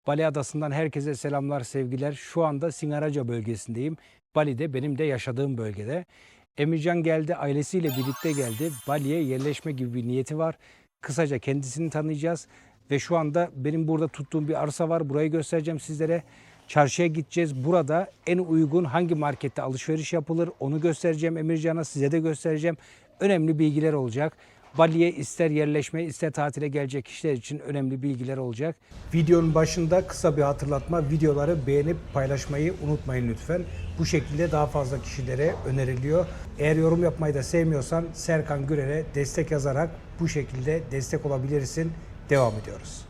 Bali Adası'ndan herkese selamlar, sevgiler. Şu anda Singaraja bölgesindeyim. Bali'de, benim de yaşadığım bölgede. Emircan geldi, ailesiyle birlikte geldi. Bali'ye yerleşme gibi bir niyeti var. Kısaca kendisini tanıyacağız. Ve şu anda benim burada tuttuğum bir arsa var. Burayı göstereceğim sizlere. Çarşıya gideceğiz. Burada en uygun hangi markette alışveriş yapılır onu göstereceğim Emircan'a. Size de göstereceğim. Önemli bilgiler olacak. Bali'ye ister yerleşmeye ister tatile gelecek kişiler için önemli bilgiler olacak. Videonun başında kısa bir hatırlatma. Videoları beğenip paylaşmayı unutmayın lütfen. Bu şekilde daha fazla kişilere öneriliyor. Eğer yorum yapmayı da sevmiyorsan Serkan Gürer'e destek yazarak bu şekilde destek olabilirsin. Devam ediyoruz.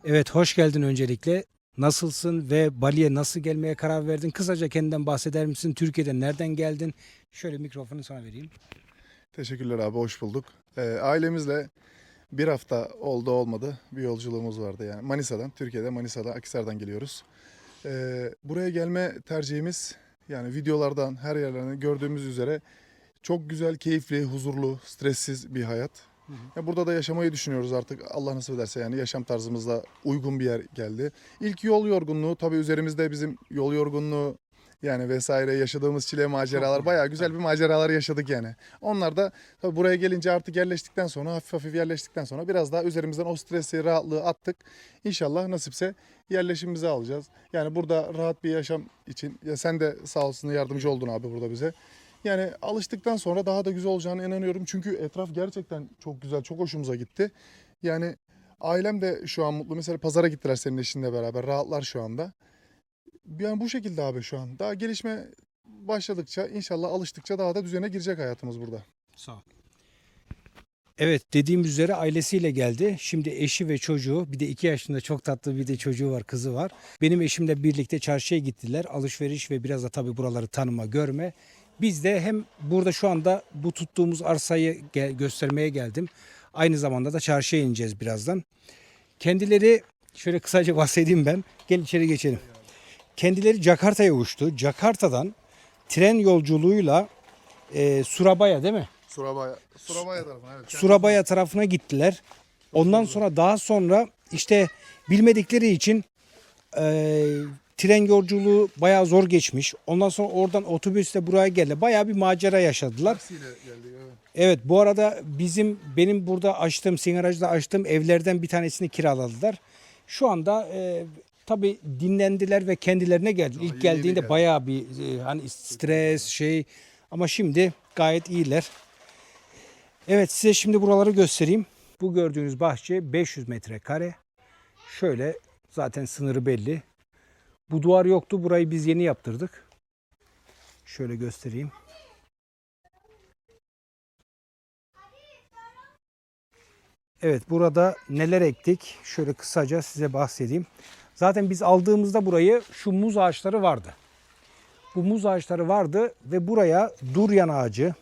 Evet, hoş geldin öncelikle. Nasılsın ve Bali'ye nasıl gelmeye karar verdin? Kısaca kendinden bahseder misin? Türkiye'den nereden geldin? Şöyle mikrofonu sana vereyim. Teşekkürler abi, hoş bulduk. Ailemizle bir hafta oldu olmadı bir yolculuğumuz vardı yani. Türkiye'de Manisa'da, Akhisar'dan geliyoruz. Buraya gelme tercihimiz yani videolardan her yerlerden gördüğümüz üzere çok güzel, keyifli, huzurlu, stressiz bir hayat. Ya burada da yaşamayı düşünüyoruz artık Allah nasip ederse yani yaşam tarzımızla uygun bir yer geldi. İlk yol yorgunluğu tabii üzerimizde bizim yol yorgunluğu yani vesaire yaşadığımız çile maceralar bayağı güzel bir maceralar yaşadık yani. Onlar da tabii buraya gelince artık yerleştikten sonra hafif hafif yerleştikten sonra biraz daha üzerimizden o stresi rahatlığı attık. İnşallah nasipse yerleşimimizi alacağız. Yani burada rahat bir yaşam için ya sen de sağ olsun yardımcı oldun abi burada bize. Yani alıştıktan sonra daha da güzel olacağına inanıyorum. Çünkü etraf gerçekten çok güzel, çok hoşumuza gitti. Yani ailem de şu an mutlu. Mesela pazara gittiler senin eşinle beraber. Rahatlar şu anda. Yani bu şekilde abi şu an. Daha gelişme başladıkça, inşallah alıştıkça daha da düzene girecek hayatımız burada. Sağ ol. Evet, dediğim üzere ailesiyle geldi. Şimdi eşi ve çocuğu, bir de 2 yaşında çok tatlı bir de çocuğu var, kızı var. Benim eşimle birlikte çarşıya gittiler. Alışveriş ve biraz da tabii buraları tanıma, görme. Biz de hem burada şu anda bu tuttuğumuz arsayı göstermeye geldim. Aynı zamanda da çarşıya ineceğiz birazdan. Kendileri, şöyle kısaca bahsedeyim ben. Gel içeri geçelim. Kendileri Jakarta'ya uçtu. Jakarta'dan tren yolculuğuyla Surabaya değil mi? Surabaya tarafına evet. Surabaya tarafına gittiler. Ondan sonra daha sonra işte bilmedikleri için tren yolculuğu bayağı zor geçmiş. Ondan sonra oradan otobüsle buraya geldi. Bayağı bir macera yaşadılar. Taksiyle geldik evet. Evet, bu arada benim burada Singaraj'da açtığım evlerden bir tanesini kiraladılar. Şu anda tabii dinlendiler ve kendilerine geldi. Daha İlk yeni geldiğinde geldi. bayağı bir hani stres ama şimdi gayet iyiler. Evet, size şimdi buraları göstereyim. Bu gördüğünüz bahçe 500 metrekare. Şöyle zaten sınırı belli. Bu duvar yoktu. Burayı biz yeni yaptırdık. Şöyle göstereyim. Evet, burada neler ektik? Şöyle kısaca size bahsedeyim. Zaten biz aldığımızda burayı şu muz ağaçları vardı. Bu muz ağaçları vardı ve buraya duryan ağacı,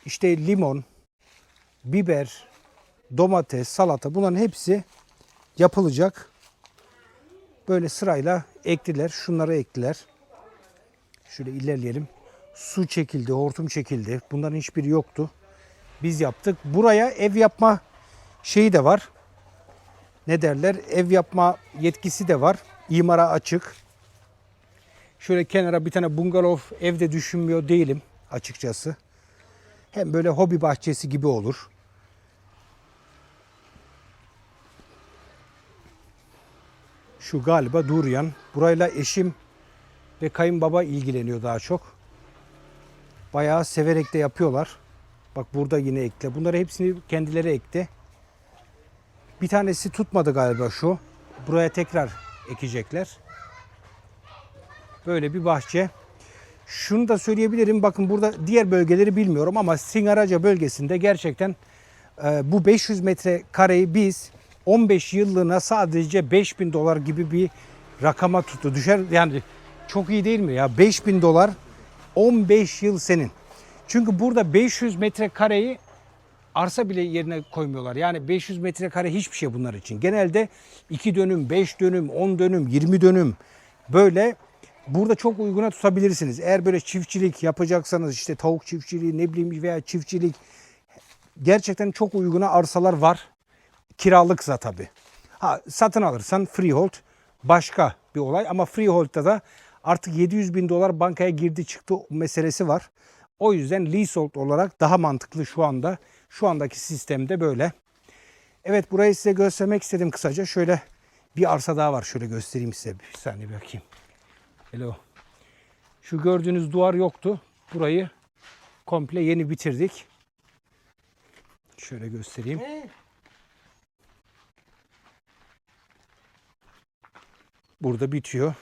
işte limon, biber, domates, salata bunların hepsi yapılacak. Böyle sırayla ektiler. Şunları ektiler. Şöyle ilerleyelim. Su çekildi, hortum çekildi. Bunların hiçbiri yoktu. Biz yaptık. Buraya ev yapma şeyi de var. Ne derler? Ev yapma yetkisi de var. İmara açık. Şöyle kenara bir tane bungalov evde düşünmüyor değilim açıkçası. Hem böyle hobi bahçesi gibi olur. Şu galiba duryan. Burayla eşim ve kayınbaba ilgileniyor daha çok. Bayağı severek de yapıyorlar. Bak burada yine ekle. Bunları hepsini kendileri ekti. Bir tanesi tutmadı galiba şu. Buraya tekrar ekecekler. Böyle bir bahçe. Şunu da söyleyebilirim. Bakın burada diğer bölgeleri bilmiyorum ama Singaraja bölgesinde gerçekten bu 500 metrekareyi biz 15 yıllığına sadece 5.000 dolar gibi bir rakama tuttu. Düşer yani, çok iyi değil mi ya? 5.000 dolar 15 yıl senin. Çünkü burada 500 metrekareyi arsa bile yerine koymuyorlar. Yani 500 metrekare hiçbir şey bunlar için. Genelde 2 dönüm, 5 dönüm, 10 dönüm, 20 dönüm böyle burada çok uyguna tutabilirsiniz. Eğer böyle çiftçilik yapacaksanız işte tavuk çiftçiliği ne bileyim veya çiftçilik gerçekten çok uyguna arsalar var. Kiralıksa tabii. Ha, satın alırsan freehold başka bir olay. Ama freehold'da da artık 700 bin dolar bankaya girdi çıktı meselesi var. O yüzden leasehold olarak daha mantıklı şu anda. Şu andaki sistemde böyle. Evet, burayı size göstermek istedim kısaca. Şöyle bir arsa daha var. Şöyle göstereyim size. Bir saniye bakayım. Hello. Şu gördüğünüz duvar yoktu. Burayı komple yeni bitirdik. Şöyle göstereyim. Burada bitiyor.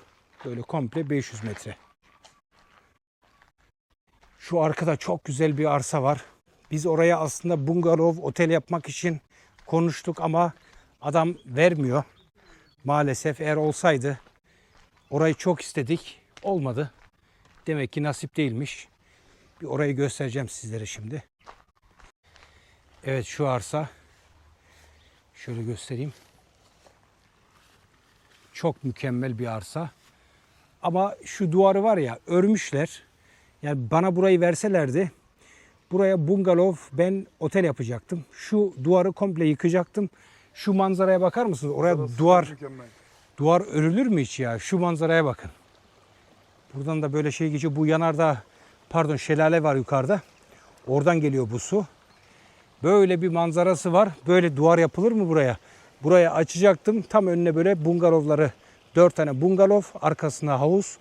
Böyle komple 500 metre. Şu arkada çok güzel bir arsa var. Biz oraya aslında bungalov, otel yapmak için konuştuk ama adam vermiyor. Maalesef eğer olsaydı orayı çok istedik. Olmadı. Demek ki nasip değilmiş. Bir orayı göstereceğim sizlere şimdi. Evet, şu arsa. Şöyle göstereyim. Çok mükemmel bir arsa. Ama şu duvarı var ya, örmüşler. Yani bana burayı verselerdi, buraya bungalov, ben otel yapacaktım. Şu duvarı komple yıkacaktım. Şu manzaraya bakar mısınız? Oraya duvar örülür mü hiç ya? Şu manzaraya bakın. Buradan da böyle şey geçiyor. Bu yanardağ, pardon, şelale var yukarıda. Oradan geliyor bu su. Böyle bir manzarası var. Böyle duvar yapılır mı buraya? Buraya açacaktım. Tam önüne böyle bungalovları, 4 tane bungalov, arkasına havuz.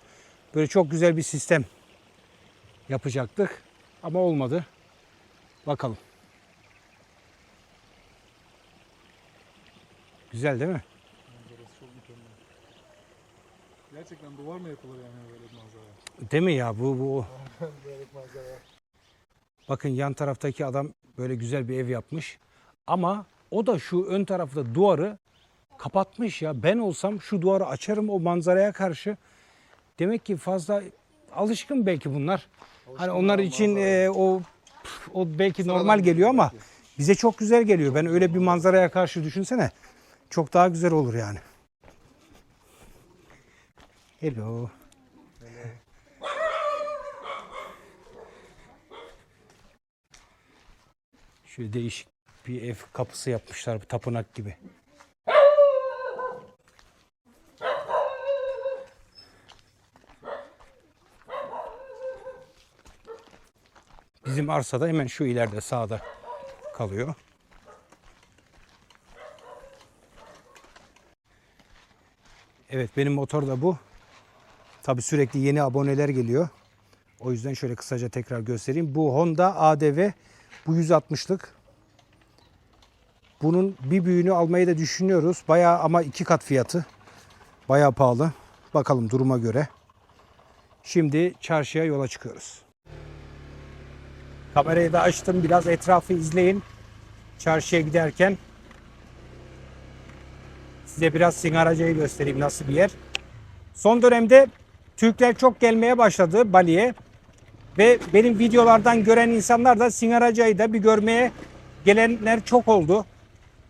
Böyle çok güzel bir sistem yapacaktık. Ama olmadı. Bakalım. Güzel değil mi? Manzarası çok mükemmel. Gerçekten duvar mı yapılır yani böyle bir manzara? Değil mi ya? Bu. Böyle bir manzara. Bakın yan taraftaki adam böyle güzel bir ev yapmış. Ama o da şu ön tarafta duvarı kapatmış ya. Ben olsam şu duvarı açarım o manzaraya karşı. Demek ki fazla alışkın belki bunlar. Hani onlar için o belki normal geliyor ama bize çok güzel geliyor. Ben öyle bir manzaraya karşı düşünsene. Çok daha güzel olur yani. Hello. Şöyle değişik bir ev kapısı yapmışlar, bir tapınak gibi. Bizim arsada hemen şu ileride sağda kalıyor. Evet, benim motor da bu. Tabii sürekli yeni aboneler geliyor. O yüzden şöyle kısaca tekrar göstereyim. Bu Honda ADV, bu 160'lık. Bunun bir büyüğünü almayı da düşünüyoruz. Bayağı, ama 2 kat fiyatı. Bayağı pahalı. Bakalım duruma göre. Şimdi çarşıya yola çıkıyoruz. Kamerayı da açtım. Biraz etrafı izleyin. Çarşıya giderken size biraz Singaraca'yı göstereyim, nasıl bir yer. Son dönemde Türkler çok gelmeye başladı Bali'ye. Ve benim videolardan gören insanlar da Singaraca'yı da bir görmeye gelenler çok oldu.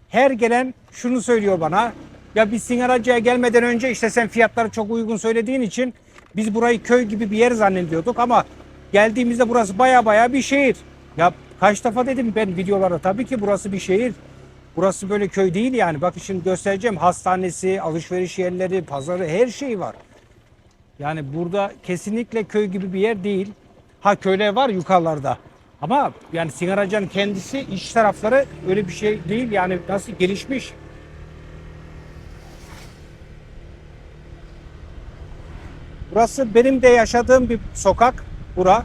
Her gelen şunu söylüyor bana. Ya biz Singaraca'ya gelmeden önce işte sen fiyatları çok uygun söylediğin için biz burayı köy gibi bir yer zannediyorduk ama geldiğimizde burası baya bir şehir. Ya kaç defa dedim ben videolarda, tabii ki burası bir şehir. Burası böyle köy değil yani. Bak şimdi göstereceğim. Hastanesi, alışveriş yerleri, pazarı, her şey var. Yani burada kesinlikle köy gibi bir yer değil. Ha, köyler var yukarılarda. Ama yani Singaraca'nın kendisi, iç tarafları öyle bir şey değil. Yani nasıl gelişmiş. Burası benim de yaşadığım bir sokak. Bura.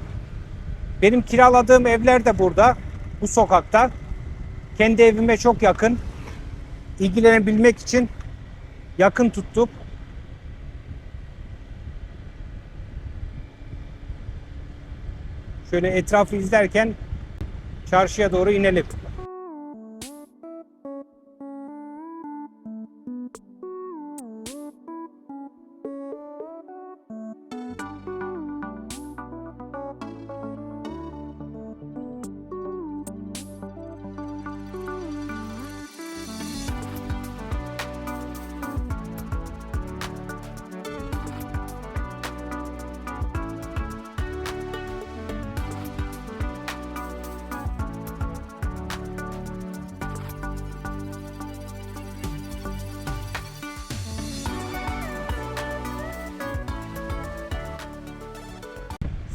Benim kiraladığım evler de burada. Bu sokakta. Kendi evime çok yakın. İlgilenebilmek için yakın tuttuk. Şöyle etrafı izlerken çarşıya doğru inelim.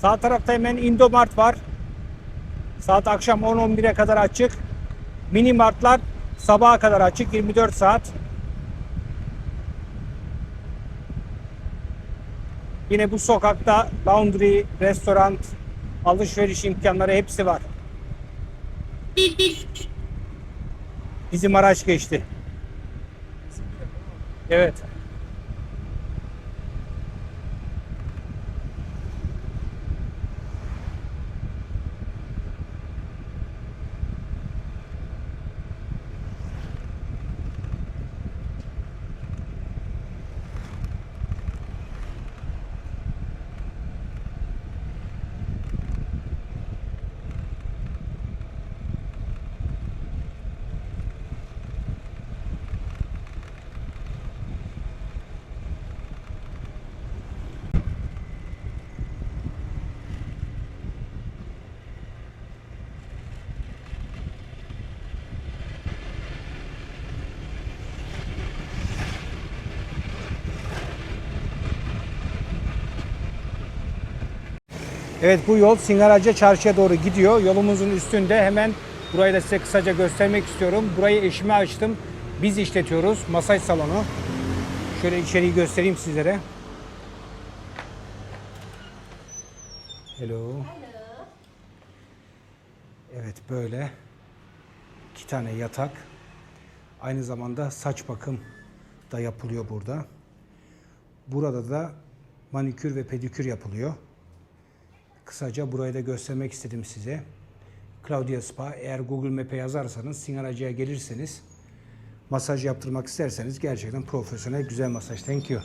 Sağ tarafta hemen Indomart var. Saat akşam 10-11'e kadar açık. Mini martlar sabaha kadar açık 24 saat. Yine bu sokakta laundry, restoran, alışveriş imkanları hepsi var. Bizim araç geçti. Evet. Evet, bu yol Singaraca Çarşı'ya doğru gidiyor. Yolumuzun üstünde hemen burayı da size kısaca göstermek istiyorum. Burayı eşime açtım. Biz işletiyoruz. Masaj salonu. Şöyle içeriği göstereyim sizlere. Hello. Evet, böyle 2 tane yatak. Aynı zamanda saç bakım da yapılıyor burada. Burada da manikür ve pedikür yapılıyor. Kısaca burayı da göstermek istedim size. Claudia Spa, eğer Google Map'e yazarsanız, Singaraca'ya gelirseniz, masaj yaptırmak isterseniz gerçekten profesyonel, güzel masaj. Thank you.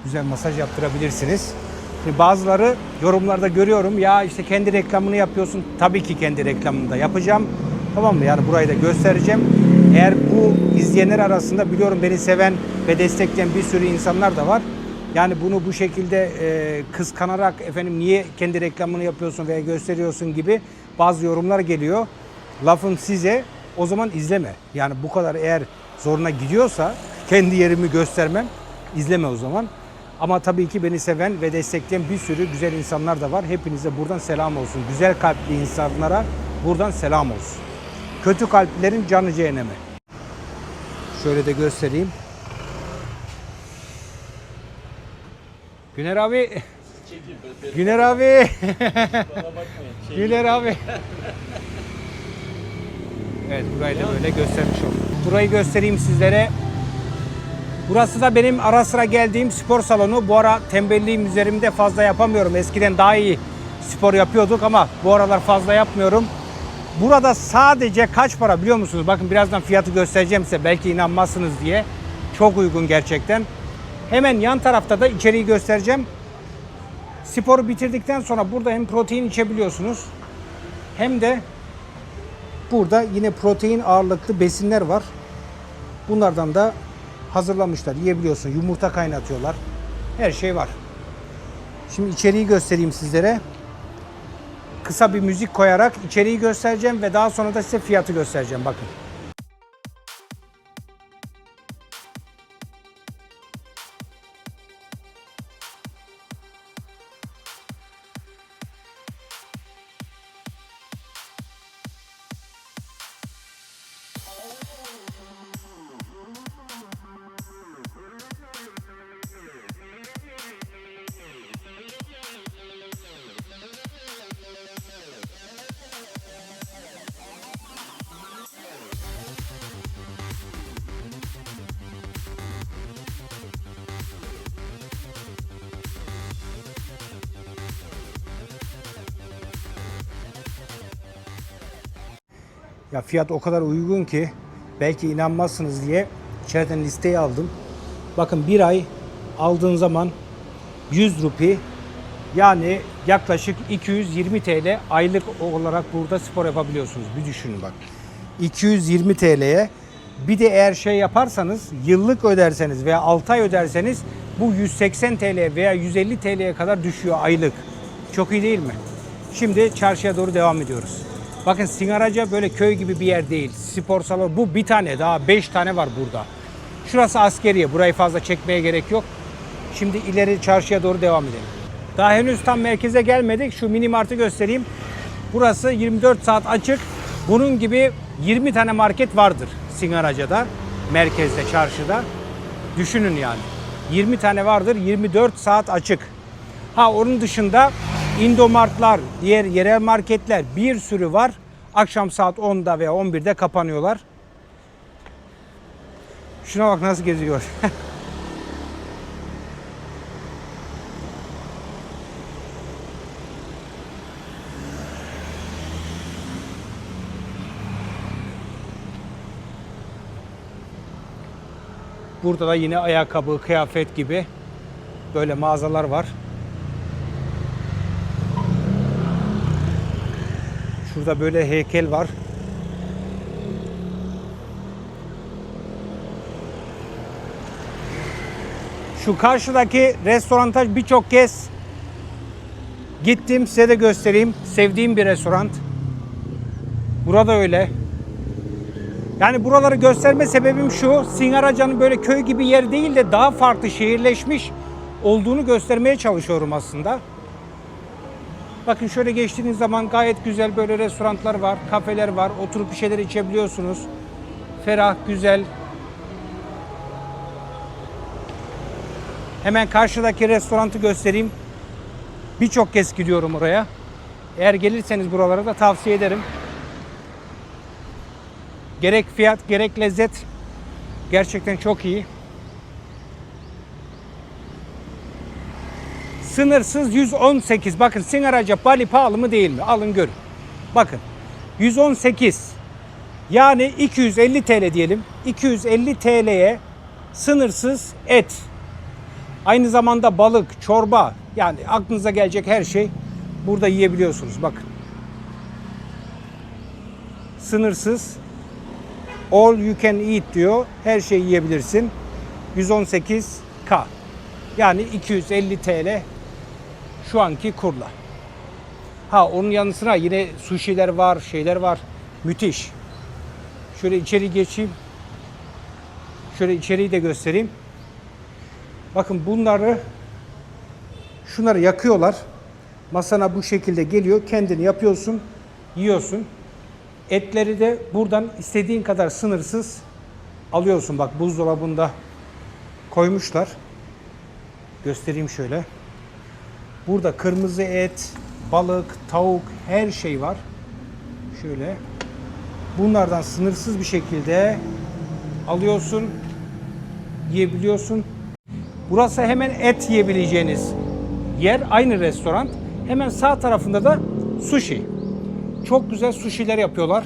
Güzel masaj yaptırabilirsiniz. Şimdi bazıları yorumlarda görüyorum, ya işte kendi reklamını yapıyorsun. Tabii ki kendi reklamını da yapacağım. Tamam mı? Yani burayı da göstereceğim. Eğer bu izleyenler arasında biliyorum beni seven ve destekleyen bir sürü insanlar da var. Yani bunu bu şekilde kıskanarak efendim niye kendi reklamını yapıyorsun veya gösteriyorsun gibi bazı yorumlar geliyor. Lafım size, o zaman izleme. Yani bu kadar eğer zoruna gidiyorsa kendi yerimi göstermem, izleme o zaman. Ama tabii ki beni seven ve destekleyen bir sürü güzel insanlar da var. Hepinize buradan selam olsun. Güzel kalpli insanlara buradan selam olsun. Kötü kalplilerin canı cehenneme. Şöyle de göstereyim. Güner abi. Güner abi. Güner abi. Evet, burayı da böyle göstermiş oldum. Burayı göstereyim sizlere. Burası da benim ara sıra geldiğim spor salonu. Bu ara tembelliğim üzerimde, fazla yapamıyorum. Eskiden daha iyi spor yapıyorduk ama bu aralar fazla yapmıyorum. Burada sadece kaç para biliyor musunuz? Bakın birazdan fiyatı göstereceğim size. Belki inanmazsınız diye. Çok uygun gerçekten. Hemen yan tarafta da içeriği göstereceğim. Sporu bitirdikten sonra burada hem protein içebiliyorsunuz hem de burada yine protein ağırlıklı besinler var. Bunlardan da hazırlamışlar. Yiyebiliyorsun. Yumurta kaynatıyorlar. Her şey var. Şimdi içeriği göstereyim sizlere. Kısa bir müzik koyarak içeriği göstereceğim ve daha sonra da size fiyatı göstereceğim. Bakın. Ya fiyat o kadar uygun ki belki inanmazsınız diye içeriden listeyi aldım. Bakın bir ay aldığın zaman 100 rupi, yani yaklaşık 220 TL aylık olarak burada spor yapabiliyorsunuz. Bir düşünün bak. 220 TL'ye bir de eğer şey yaparsanız, yıllık öderseniz veya 6 ay öderseniz bu 180 TL veya 150 TL'ye kadar düşüyor aylık. Çok iyi değil mi? Şimdi çarşıya doğru devam ediyoruz. Bakın Singaraca böyle köy gibi bir yer değil. Spor salonu bu, bir tane daha 5 tane var burada. Şurası askeriye. Burayı fazla çekmeye gerek yok. Şimdi ileri çarşıya doğru devam edelim. Daha henüz tam merkeze gelmedik. Şu mini martı göstereyim. Burası 24 saat açık. Bunun gibi 20 tane market vardır Singaraca'da, merkezde, çarşıda. Düşünün yani. 20 tane vardır, 24 saat açık. Ha, onun dışında Indomartlar, diğer yerel marketler bir sürü var. Akşam saat 10'da veya 11'de kapanıyorlar. Şuna bak nasıl geziyor. Burada da yine ayakkabı, kıyafet gibi böyle mağazalar var. Şurada böyle heykel var. Şu karşıdaki restoranta birçok kez gittim, size de göstereyim. Sevdiğim bir restoran. Burada öyle. Yani buraları gösterme sebebim şu: Singaraca'nın böyle köy gibi yer değil de daha farklı, şehirleşmiş olduğunu göstermeye çalışıyorum aslında. Bakın şöyle geçtiğiniz zaman gayet güzel böyle restoranlar var, kafeler var. Oturup bir şeyler içebiliyorsunuz. Ferah, güzel. Hemen karşıdaki restoranı göstereyim. Birçok kez gidiyorum oraya. Eğer gelirseniz buralara da tavsiye ederim. Gerek fiyat, gerek lezzet gerçekten çok iyi. Sınırsız 118. Bakın Singaraca Bali pahalı mı değil mi? Alın görün. Bakın 118. Yani 250 TL diyelim. 250 TL'ye sınırsız et. Aynı zamanda balık, çorba, yani aklınıza gelecek her şey burada yiyebiliyorsunuz. Bakın. Sınırsız. All you can eat diyor. Her şeyi yiyebilirsin. 118K. Yani 250 TL şu anki kurla. Ha, onun yanı sıra yine sushi'ler var, şeyler var. Müthiş. Şöyle içeri geçeyim. Şöyle içeriği de göstereyim. Bakın şunları yakıyorlar. Masana bu şekilde geliyor. Kendini yapıyorsun, yiyorsun. Etleri de buradan istediğin kadar sınırsız alıyorsun. Bak, buzdolabında koymuşlar. Göstereyim şöyle. Burada kırmızı et, balık, tavuk, her şey var. Şöyle. Bunlardan sınırsız bir şekilde alıyorsun, yiyebiliyorsun. Burası hemen et yiyebileceğiniz yer. Aynı restoran. Hemen sağ tarafında da sushi. Çok güzel sushi'ler yapıyorlar.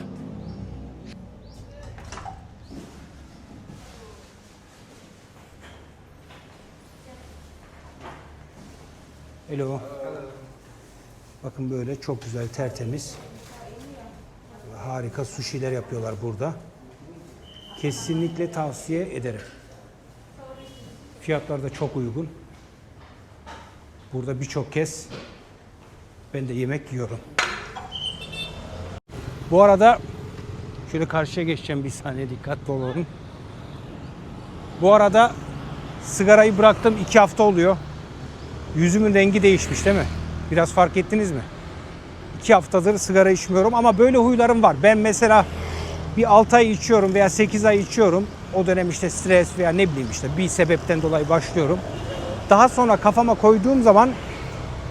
Hello. Bakın böyle çok güzel, tertemiz. Harika sushi'ler yapıyorlar burada. Kesinlikle tavsiye ederim. Fiyatlar da çok uygun. Burada birçok kez ben de yemek yiyorum. Bu arada şöyle karşıya geçeceğim, bir saniye, dikkatli olalım. Bu arada sigarayı bıraktım, 2 hafta oluyor. Yüzümün rengi değişmiş değil mi? Biraz fark ettiniz mi? 2 haftadır sigara içmiyorum ama böyle huylarım var. Ben mesela bir 6 ay içiyorum veya 8 ay içiyorum. O dönem işte stres veya ne bileyim işte bir sebepten dolayı başlıyorum. Daha sonra kafama koyduğum zaman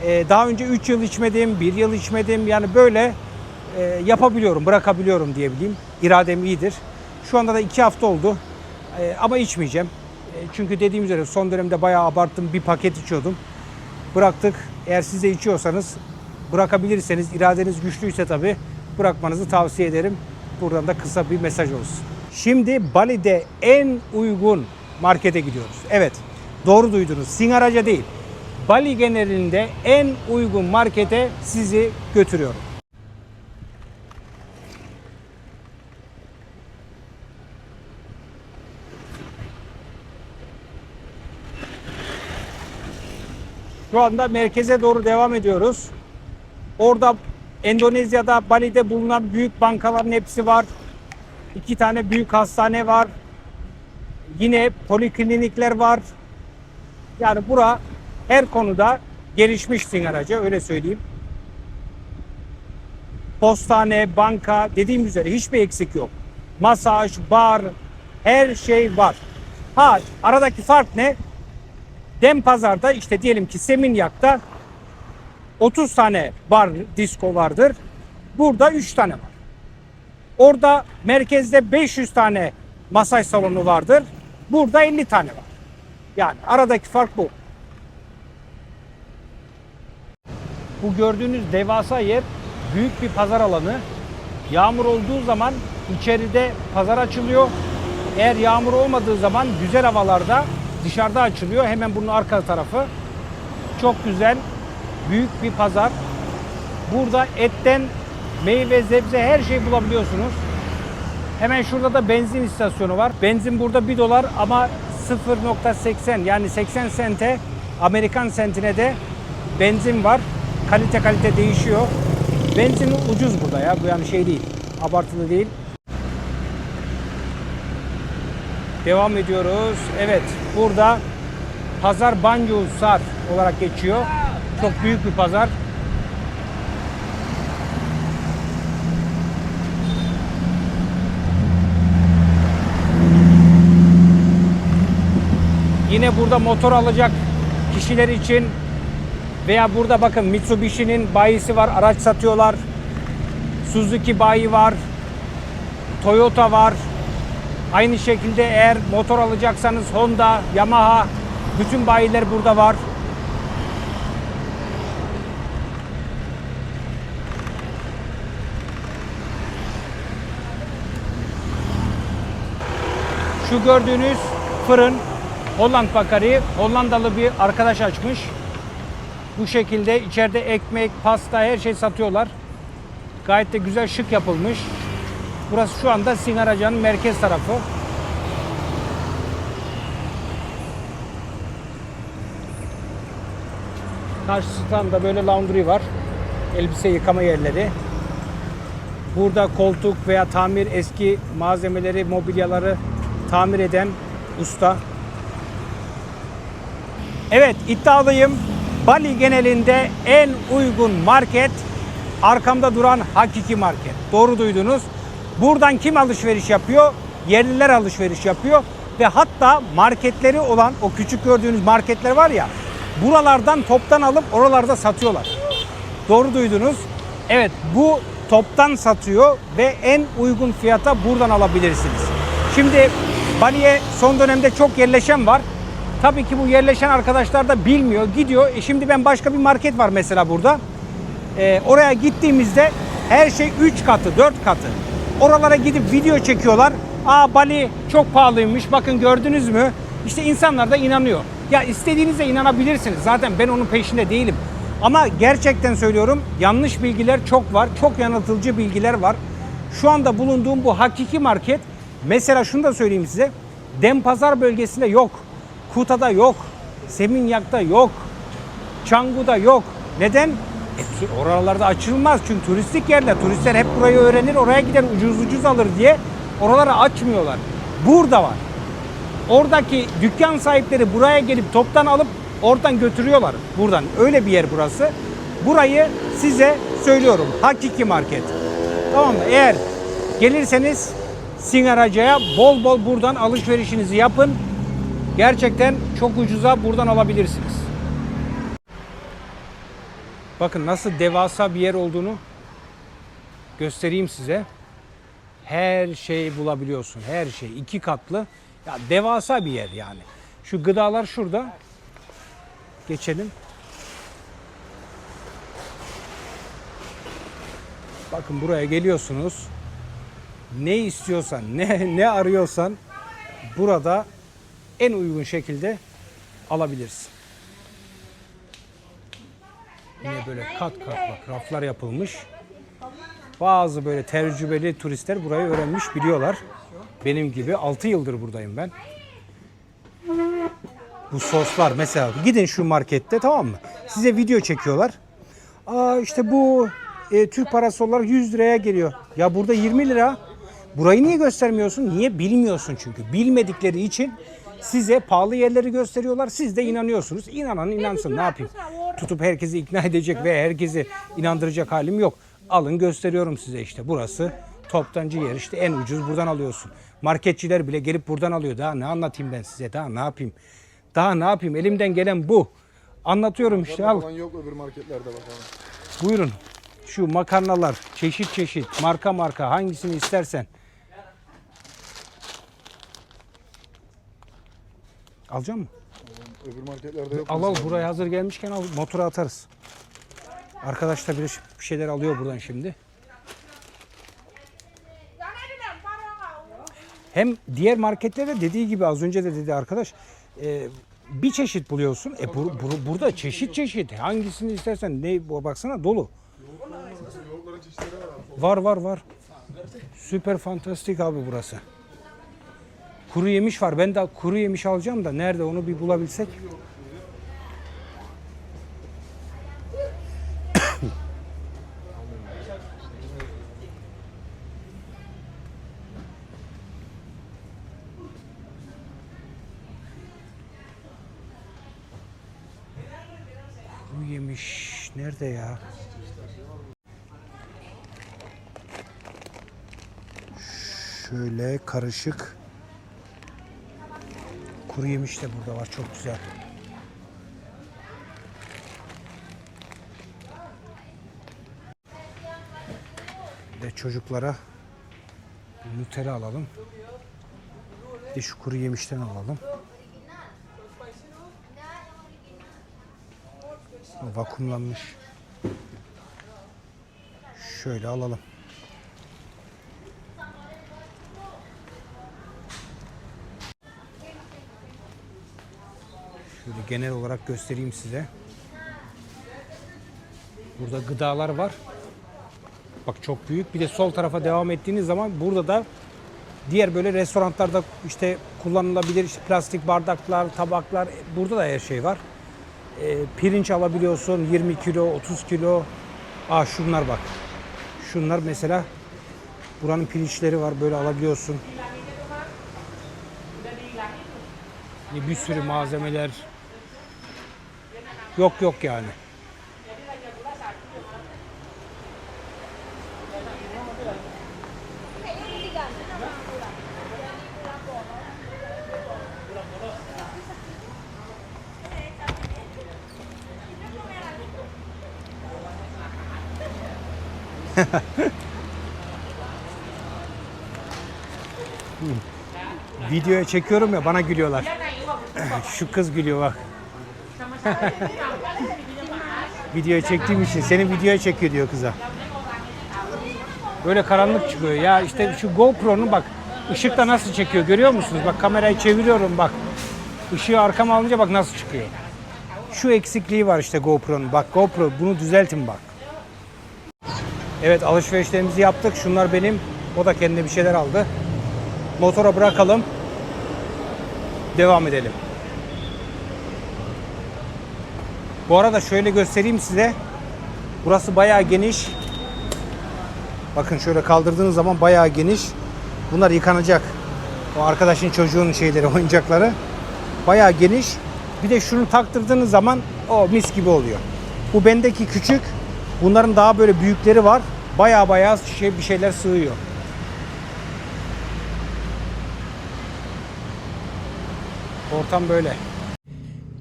daha önce 3 yıl içmedim, 1 yıl içmedim. Yani böyle yapabiliyorum, bırakabiliyorum diyebileyim. İradem iyidir. Şu anda da 2 hafta oldu ama içmeyeceğim. Çünkü dediğim üzere son dönemde bayağı abarttım, bir paket içiyordum. Bıraktık. Eğer siz de içiyorsanız, bırakabilirseniz, iradeniz güçlüyse tabii bırakmanızı tavsiye ederim. Buradan da kısa bir mesaj olsun. Şimdi Bali'de en uygun markete gidiyoruz. Evet, doğru duydunuz. Singaraca değil. Bali genelinde en uygun markete sizi götürüyorum. Şu anda merkeze doğru devam ediyoruz. Orada Endonezya'da, Bali'de bulunan büyük bankaların hepsi var. 2 tane büyük hastane var. Yine poliklinikler var. Yani bura her konuda gelişmiş Singaraca, öyle söyleyeyim. Postane, banka, dediğim üzere hiçbir eksik yok. Masaj, bar, her şey var. Ha, aradaki fark ne? Denpazar'da işte diyelim ki Seminyak'ta 30 tane bar, disko vardır. Burada 3 tane var. Orada merkezde 500 tane masaj salonu vardır. Burada 50 tane var. Yani aradaki fark bu. Bu gördüğünüz devasa yer büyük bir pazar alanı. Yağmur olduğu zaman içeride pazar açılıyor. Eğer yağmur olmadığı zaman güzel havalarda dışarıda açılıyor. Hemen bunun arka tarafı. Çok güzel, büyük bir pazar. Burada etten meyve, sebze her şeyi bulabiliyorsunuz. Hemen şurada da benzin istasyonu var. Benzin burada $1 ama 0.80 yani 80 sente, Amerikan sentine de benzin var. Kalite değişiyor. Benzin ucuz burada ya. Bu yani şey değil. Abartılı değil. Devam ediyoruz. Evet. Burada pazar Banjul-Sar olarak geçiyor. Çok büyük bir pazar. Yine burada motor alacak kişiler için veya burada bakın Mitsubishi'nin bayisi var, araç satıyorlar. Suzuki bayi var. Toyota var. Aynı şekilde eğer motor alacaksanız Honda, Yamaha, bütün bayiler burada var. Şu gördüğünüz fırın Holland Bakery, Hollandalı bir arkadaş açmış. Bu şekilde içeride ekmek, pasta her şey satıyorlar. Gayet de güzel, şık yapılmış. Burası şu anda Singaraca'nın merkez tarafı. Karşısında da böyle laundry var. Elbise yıkama yerleri. Burada koltuk veya tamir, eski malzemeleri, mobilyaları tamir eden usta. Evet, iddialıyım. Bali genelinde en uygun market arkamda duran Hakiki Market. Doğru duydunuz. Buradan kim alışveriş yapıyor? Yerliler alışveriş yapıyor. Ve hatta marketleri olan o küçük gördüğünüz marketler var ya, buralardan toptan alıp oralarda satıyorlar. Doğru duydunuz. Evet, bu toptan satıyor ve en uygun fiyata buradan alabilirsiniz. Şimdi Bali'ye son dönemde çok yerleşen var. Tabii ki bu yerleşen arkadaşlar da bilmiyor, gidiyor. Şimdi ben başka bir market var mesela burada. Oraya gittiğimizde her şey 3 katı, 4 katı. Oralara gidip video çekiyorlar. Aa, Bali çok pahalıymış, bakın gördünüz mü? İşte insanlar da inanıyor. Ya istediğinize inanabilirsiniz. Zaten ben onun peşinde değilim. Ama gerçekten söylüyorum, yanlış bilgiler çok var. Çok yanıltıcı bilgiler var. Şu anda bulunduğum bu Hakiki Market, mesela şunu da söyleyeyim size. Denpazar bölgesinde yok. Kuta'da yok. Seminyak'ta yok. Canggu'da yok. Neden? Oralarda açılmaz çünkü turistik yerler. Turistler hep burayı öğrenir, oraya gider ucuz alır diye oraları açmıyorlar. Burada var. Oradaki dükkan sahipleri buraya gelip toptan alıp oradan götürüyorlar. Buradan. Öyle bir yer burası. Burayı size söylüyorum. Hakiki Market. Tamam mı? Eğer gelirseniz Singaraca'ya bol bol buradan alışverişinizi yapın. Gerçekten çok ucuza buradan alabilirsiniz. Bakın nasıl devasa bir yer olduğunu göstereyim size. Her şeyi bulabiliyorsun. Her şey 2 katlı. Ya devasa bir yer yani. Şu gıdalar şurada. Geçelim. Bakın buraya geliyorsunuz. Ne istiyorsan, ne arıyorsan burada en uygun şekilde alabilirsin. Yine böyle kat kat bak raflar yapılmış. Bazı böyle tecrübeli turistler burayı öğrenmiş, biliyorlar. Benim gibi 6 yıldır buradayım ben. Bu soslar mesela, gidin şu markette, tamam mı? Size video çekiyorlar. Aa işte bu Türk parası olarak 100 liraya geliyor. Ya burada 20 lira. Burayı niye göstermiyorsun? Niye? Bilmiyorsun çünkü. Bilmedikleri için Size pahalı yerleri gösteriyorlar. Siz de inanıyorsunuz. İnanan inansın. Ne yapayım? Tutup herkesi ikna edecek ve herkesi inandıracak halim yok. Alın gösteriyorum size işte. Burası toptancı yer. İşte en ucuz buradan alıyorsun. Marketçiler bile gelip buradan alıyor. Daha ne anlatayım ben size? Daha ne yapayım? Daha ne yapayım? Elimden gelen bu. Anlatıyorum işte. Al. Falan yok öbür marketlerde bakalım. Buyurun. Şu makarnalar çeşit çeşit, marka marka, hangisini istersen. Alacak mısın? Öbür marketlerde yok. Al buraya hazır gelmişken al, motora atarız. Arkadaş da bir şeyler alıyor buradan şimdi. Hem diğer marketlerde dediği gibi az önce de dedi arkadaş bir çeşit buluyorsun. Burada çeşit çeşit. Hangisini istersen baksana dolu. Yoğurtların çeşitleri var abi. Var. Süper fantastik abi burası. Kuru yemiş var. Ben de kuru yemiş alacağım da nerede onu bir bulabilsek. Kuru yemiş nerede ya? Şöyle karışık. Kuru yemiş de burada var. Çok güzel. Ve çocuklara Nutella alalım. Bir de şu kuru yemişten alalım. Vakumlanmış. Şöyle alalım. Şöyle genel olarak göstereyim size. Burada gıdalar var. Bak çok büyük. Bir de sol tarafa devam ettiğiniz zaman burada da diğer böyle restoranlarda işte kullanılabilir işte plastik bardaklar, tabaklar. Burada da her şey var. Pirinç alabiliyorsun 20 kilo, 30 kilo. Şunlar bak. Şunlar mesela buranın pirinçleri var. Böyle alabiliyorsun. Bir sürü malzemeler. Yok yani. Videoya çekiyorum ya bana gülüyorlar. Şu kız gülüyor bak. Videoya çektiğim için seni videoya çekiyor diyor kıza. Böyle karanlık çıkıyor. Ya işte şu GoPro'nun bak ışıkta nasıl çekiyor görüyor musunuz? Bak kamerayı çeviriyorum bak. Işığı arkama alınca bak nasıl çıkıyor. Şu eksikliği var işte GoPro'nun. Bak GoPro bunu düzeltin bak. Evet alışverişlerimizi yaptık. Şunlar benim. O da kendine bir şeyler aldı. Motora bırakalım. Devam edelim. Bu arada şöyle göstereyim size. Burası bayağı geniş. Bakın şöyle kaldırdığınız zaman bayağı geniş. Bunlar yıkanacak. O arkadaşın çocuğunun şeyleri, oyuncakları. Bayağı geniş. Bir de şunu taktırdığınız zaman o mis gibi oluyor. Bu bendeki küçük. Bunların daha böyle büyükleri var. Bayağı bir şeyler sığıyor. Ortam böyle.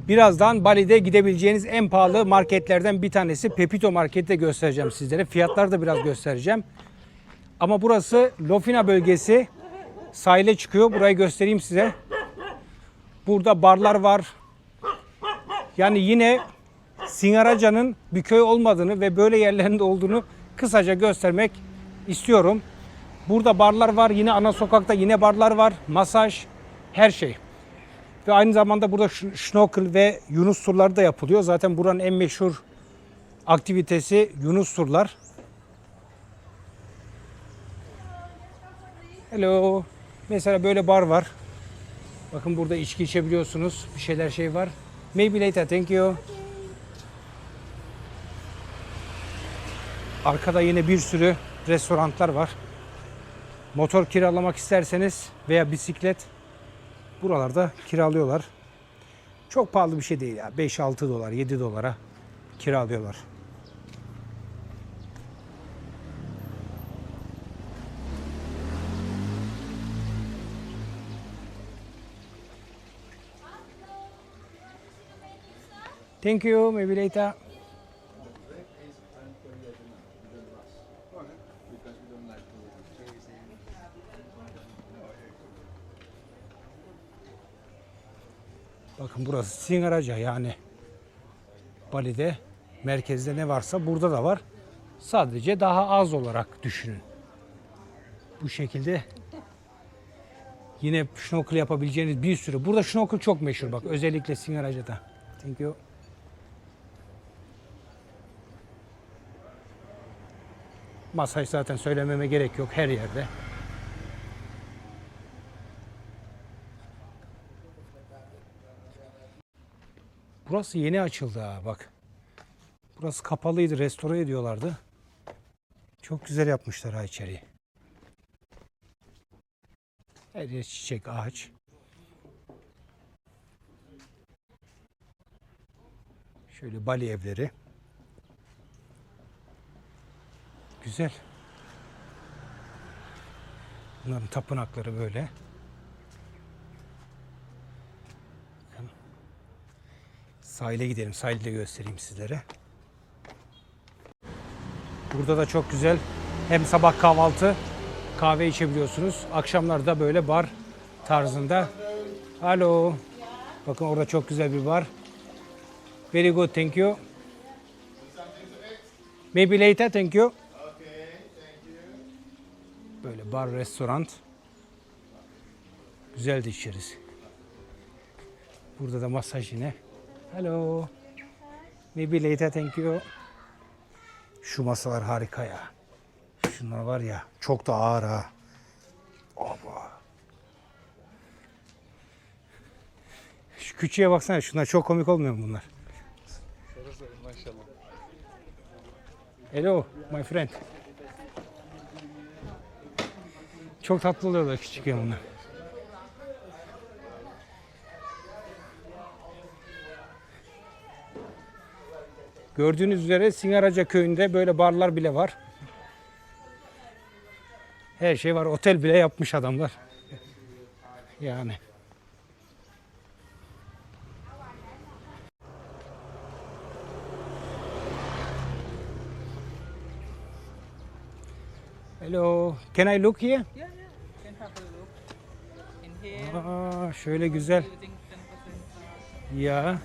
Birazdan Bali'de gidebileceğiniz en pahalı marketlerden bir tanesi Pepito Market'te göstereceğim sizlere. Fiyatları da biraz göstereceğim. Ama burası Lofina bölgesi. Sahile çıkıyor. Burayı göstereyim size. Burada barlar var. Yani yine Singaraca'nın bir köy olmadığını ve böyle yerlerinde olduğunu kısaca göstermek istiyorum. Burada barlar var. Yine ana sokakta yine barlar var. Masaj, her şey. Ve aynı zamanda burada şnorkel ve yunus turları da yapılıyor. Zaten buranın en meşhur aktivitesi yunus turlar. Hello. Mesela böyle bar var. Bakın burada içki içebiliyorsunuz. Bir şeyler şey var. Maybe later. Thank you. Arkada yine bir sürü restoranlar var. Motor kiralamak isterseniz veya bisiklet Buralarda kiralıyorlar. Çok pahalı bir şey değil ya. 5-6 dolar, 7 dolara kiralıyorlar. Thank you. Maybe later. Bakın burası Singaraja, yani Bali'de merkezde ne varsa burada da var. Sadece daha az olarak düşünün. Bu şekilde yine şnorkel yapabileceğiniz bir sürü. Burada şnorkel çok meşhur bak, özellikle Singaraja'da. Thank you. Masaj zaten söylememe gerek yok, her yerde. Burası yeni açıldı ha bak. Burası kapalıydı, restore ediyorlardı. Çok güzel yapmışlar ha içeriği. Her yer çiçek, ağaç. Şöyle Bali evleri. Güzel. Bunların tapınakları böyle. Sahile gidelim. Sahili de göstereyim sizlere. Burada da çok güzel. Hem sabah kahvaltı, kahve içebiliyorsunuz. Akşamlarda böyle bar tarzında. Alo. Bakın orada çok güzel bir bar. Very good, thank you. Maybe later, thank you. Böyle bar, restoran. Güzeldi içerisi. Burada da masaj yine. Hello. Maybe later, thank you. Şu masalar harika ya. Şunlar var ya, çok da ağır ha. Oba. Şu küçüğe baksana, şunlar çok komik olmuyor mu bunlar? Maşallah. Hello, my friend. Çok tatlı oluyorlar küçük bunlar. Gördüğünüz üzere Singaraja köyünde böyle barlar bile var. Her şey var. Otel bile yapmış adamlar. Yani. Hello. Can I look here? Yeah, yeah. Can have a look. In here, Aa, şöyle güzel. using 10% Ya.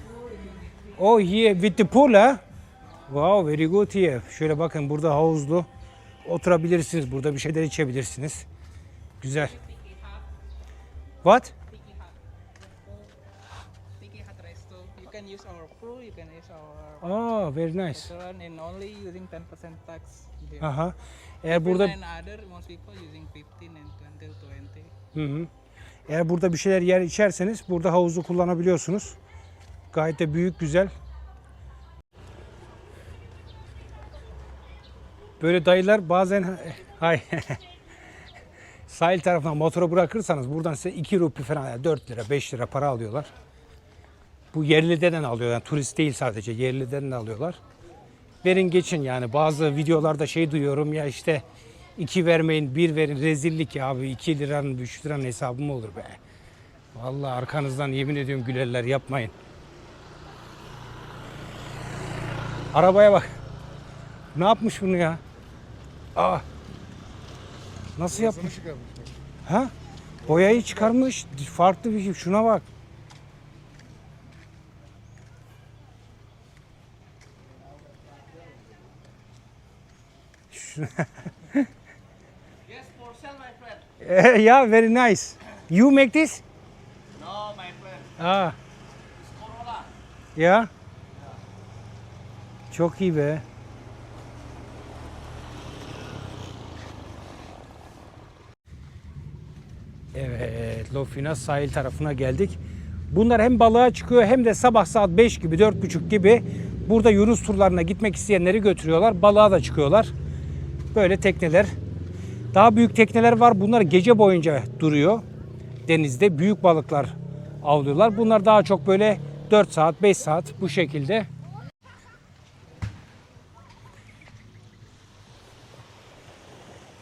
Oh, here with the pool ha? Wow, very good here. Şöyle bakın, burada havuzlu. Oturabilirsiniz. Burada bir şeyler içebilirsiniz. Güzel. What? Tiki Hut Resto. You can use our pool, you can use our Ah, very nice. restaurant, and only using 10% tax there. Aha. Eğer burada And other, most people using 15 and until 20. Hı hı. Eğer burada bir şeyler yer içerseniz burada havuzu kullanabiliyorsunuz. Gayet de büyük, güzel. Böyle dayılar bazen hay sahil tarafından motoru bırakırsanız buradan size 2 rupi falan, yani 4 lira 5 lira para alıyorlar. Bu yerliden alıyorlar. Yani turist değil, sadece yerliden alıyorlar. Verin geçin yani. Bazı videolarda şey duyuyorum ya, işte 2 vermeyin 1 verin, rezillik ya abi, 2 liranın 3 liranın hesabı mı olur be? Vallahi arkanızdan yemin ediyorum gülerler, yapmayın. Arabaya bak. Ne yapmış bunu ya? Aa. Nasıl yapmış? Ha? Boyayı çıkarmış. Farklı bir şey. Şuna bak. Yes, for sale, my friend. Yeah, very nice. You make this? No, my friend. Ah, It's Corolla. yeah. Çok iyi be. Evet, Lofina sahil tarafına geldik. Bunlar hem balığa çıkıyor hem de sabah saat 5 gibi, 4.30 gibi burada Yunus turlarına gitmek isteyenleri götürüyorlar. Balığa da çıkıyorlar. Böyle tekneler. Daha büyük tekneler var. Bunlar gece boyunca duruyor denizde. Büyük balıklar avlıyorlar. Bunlar daha çok böyle 4 saat, 5 saat bu şekilde.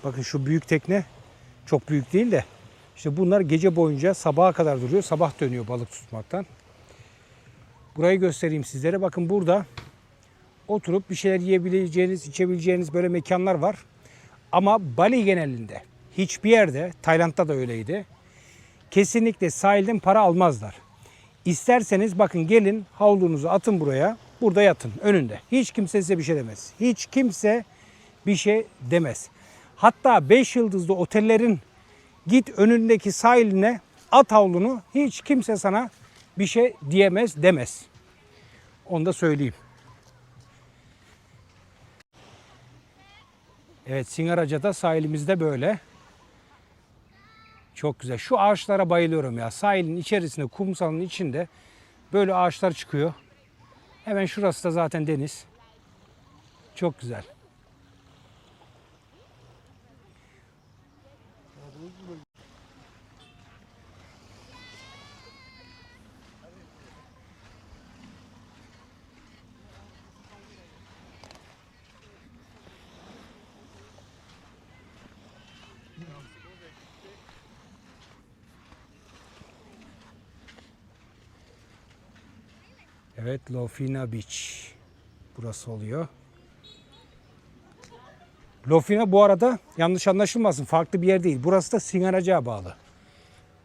Bakın şu büyük tekne çok büyük değil de işte bunlar gece boyunca sabaha kadar duruyor. Sabah dönüyor balık tutmaktan. Burayı göstereyim sizlere. Bakın burada oturup bir şeyler yiyebileceğiniz, içebileceğiniz böyle mekanlar var. Ama Bali genelinde hiçbir yerde, Tayland'da da öyleydi, kesinlikle sahilden para almazlar. İsterseniz bakın gelin havlunuzu atın buraya, burada yatın önünde. Hiç kimse size bir şey demez. Hiç kimse bir şey demez. Hatta 5 yıldızlı otellerin git önündeki sahiline at havlunu, hiç kimse sana bir şey diyemez, demez. Onu da söyleyeyim. Evet, Singaraca'da sahilimizde böyle. Çok güzel. Şu ağaçlara bayılıyorum ya. Sahilin içerisinde, kumsalın içinde böyle ağaçlar çıkıyor. Hemen şurası da zaten deniz. Çok güzel. Evet, Lofina Beach. Burası oluyor. Lofina bu arada yanlış anlaşılmasın, farklı bir yer değil. Burası da Singaraca'ya bağlı.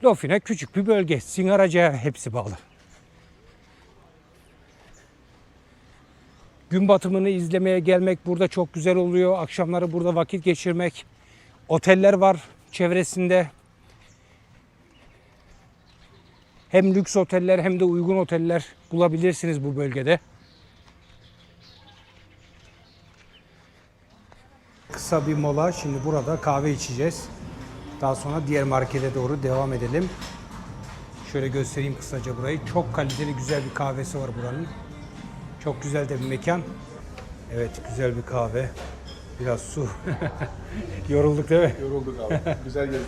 Lofina küçük bir bölge. Singaraca'ya hepsi bağlı. Gün batımını izlemeye gelmek burada çok güzel oluyor. Akşamları burada vakit geçirmek. Oteller var çevresinde. Hem lüks oteller hem de uygun oteller bulabilirsiniz bu bölgede. Kısa bir mola. Şimdi burada kahve içeceğiz. Daha sonra diğer markete doğru devam edelim. Şöyle göstereyim kısaca burayı. Çok kaliteli güzel bir kahvesi var buranın. Çok güzel de bir mekan. Evet, güzel bir kahve. Biraz su. Yorulduk değil mi? Yorulduk abi. Güzel geldi.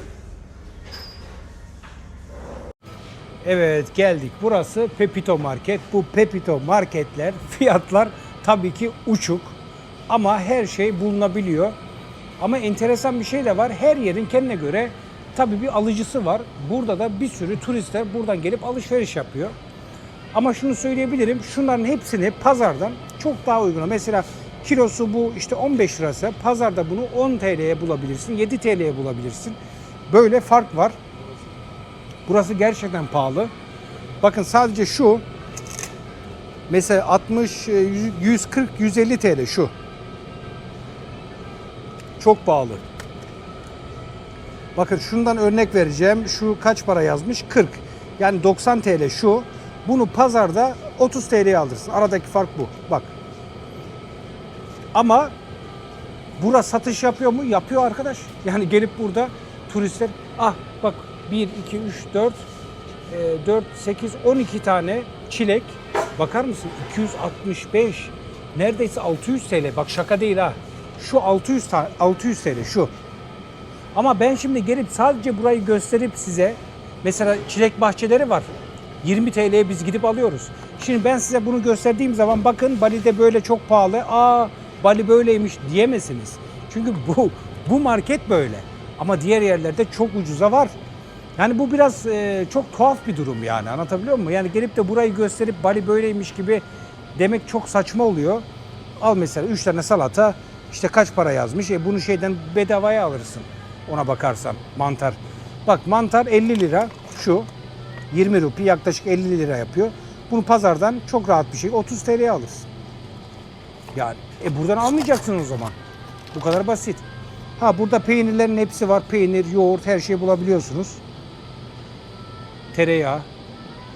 Evet, geldik. Burası Pepito Market. Bu Pepito Marketler, fiyatlar tabii ki uçuk. Ama her şey bulunabiliyor. Ama enteresan bir şey de var. Her yerin kendine göre tabii bir alıcısı var. Burada da bir sürü turistler buradan gelip alışveriş yapıyor. Ama şunu söyleyebilirim. Şunların hepsini pazardan çok daha uygun. Mesela kilosu bu işte 15 lirası. Pazarda bunu 10 TL'ye bulabilirsin. 7 TL'ye bulabilirsin. Böyle fark var. Burası gerçekten pahalı. Bakın sadece şu mesela 60, 140, 150 TL şu. Çok pahalı. Bakın şundan örnek vereceğim. Şu kaç para yazmış? 40. Yani 90 TL şu. Bunu pazarda 30 TL'ye alırsın. Aradaki fark bu. Bak. Ama burası satış yapıyor mu? Yapıyor arkadaş. Yani gelip burada turistler bak 1, 2, 3, 4, 8, 12 tane çilek. Bakar mısın? 265. Neredeyse 600 TL. Bak şaka değil ha. Şu 600 TL şu. Ama ben şimdi gelip sadece burayı gösterip size mesela çilek bahçeleri var. 20 TL'ye biz gidip alıyoruz. Şimdi ben size bunu gösterdiğim zaman bakın Bali'de böyle çok pahalı. Bali böyleymiş diyemezsiniz. Çünkü bu market böyle. Ama diğer yerlerde çok ucuza var. Yani bu biraz çok tuhaf bir durum yani, anlatabiliyor muyum? Yani gelip de burayı gösterip Bali böyleymiş gibi demek çok saçma oluyor. Al mesela 3 tane salata işte kaç para yazmış? Bunu şeyden bedavaya alırsın ona bakarsan mantar. Bak mantar 50 lira şu 20 rupi yaklaşık 50 lira yapıyor. Bunu pazardan çok rahat bir şey 30 TL'ye alırsın. Yani buradan almayacaksın o zaman. Bu kadar basit. Burada peynirlerin hepsi var. Peynir, yoğurt her şeyi bulabiliyorsunuz. Tereyağı,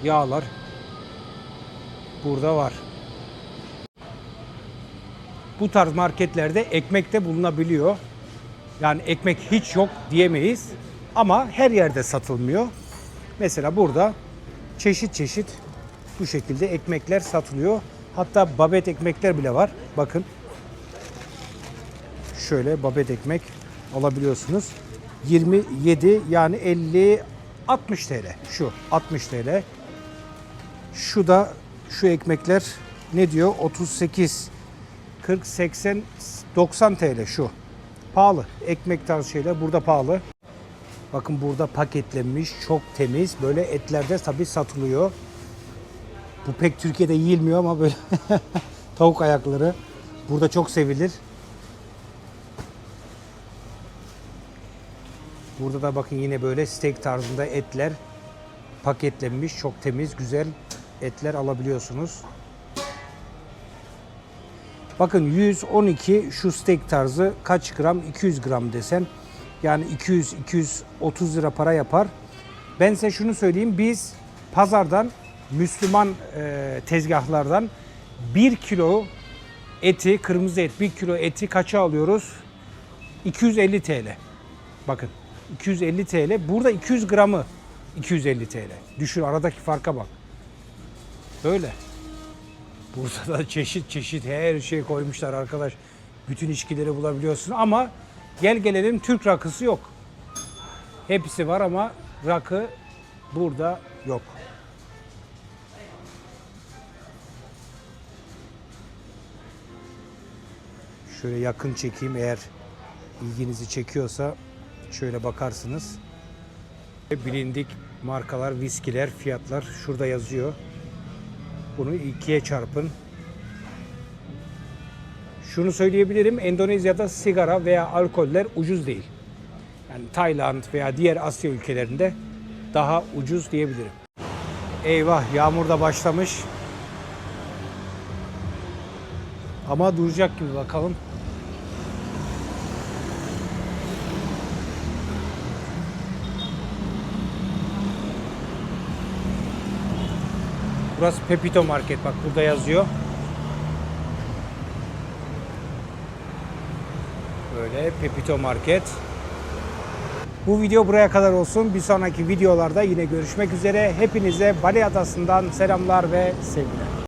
yağlar burada var. Bu tarz marketlerde ekmek de bulunabiliyor. Yani ekmek hiç yok diyemeyiz. Ama her yerde satılmıyor. Mesela burada çeşit çeşit bu şekilde ekmekler satılıyor. Hatta babet ekmekler bile var. Bakın. Şöyle babet ekmek alabiliyorsunuz. 27 yani 50 60 TL şu 60 TL Şu da şu ekmekler ne diyor? 38, 40, 80, 90 TL şu. Pahalı. Ekmek tarzı şeyler burada pahalı. Bakın burada paketlenmiş, çok temiz. Böyle etlerde tabii satılıyor. Bu pek Türkiye'de yiyilmiyor ama böyle tavuk ayakları burada çok sevilir. Burada da bakın yine böyle steak tarzında etler paketlenmiş. Çok temiz, güzel etler alabiliyorsunuz. Bakın 112 şu steak tarzı kaç gram? 200 gram desen. Yani 200-230 lira para yapar. Ben size şunu söyleyeyim. Biz pazardan, Müslüman tezgahlardan 1 kilo eti, kırmızı et 1 kilo eti kaça alıyoruz? 250 TL. Bakın 250 TL. Burada 200 gramı 250 TL. Düşün aradaki farka bak. Böyle. Burada da çeşit çeşit her şey koymuşlar arkadaş. Bütün içkileri bulabiliyorsun ama gel gelelim Türk rakısı yok. Hepsi var ama rakı burada yok. Şöyle yakın çekeyim eğer ilginizi çekiyorsa şöyle bakarsınız. Bilindik markalar, viskiler, fiyatlar şurada yazıyor. Bunu ikiye çarpın. Şunu söyleyebilirim, Endonezya'da sigara veya alkoller ucuz değil. Yani Tayland veya diğer Asya ülkelerinde daha ucuz diyebilirim. Eyvah, yağmur da başlamış. Ama duracak gibi bakalım. Burası Pepito Market, bak burada yazıyor. Böyle Pepito Market. Bu video buraya kadar olsun. Bir sonraki videolarda yine görüşmek üzere. Hepinize Bali Adası'ndan selamlar ve sevgiler.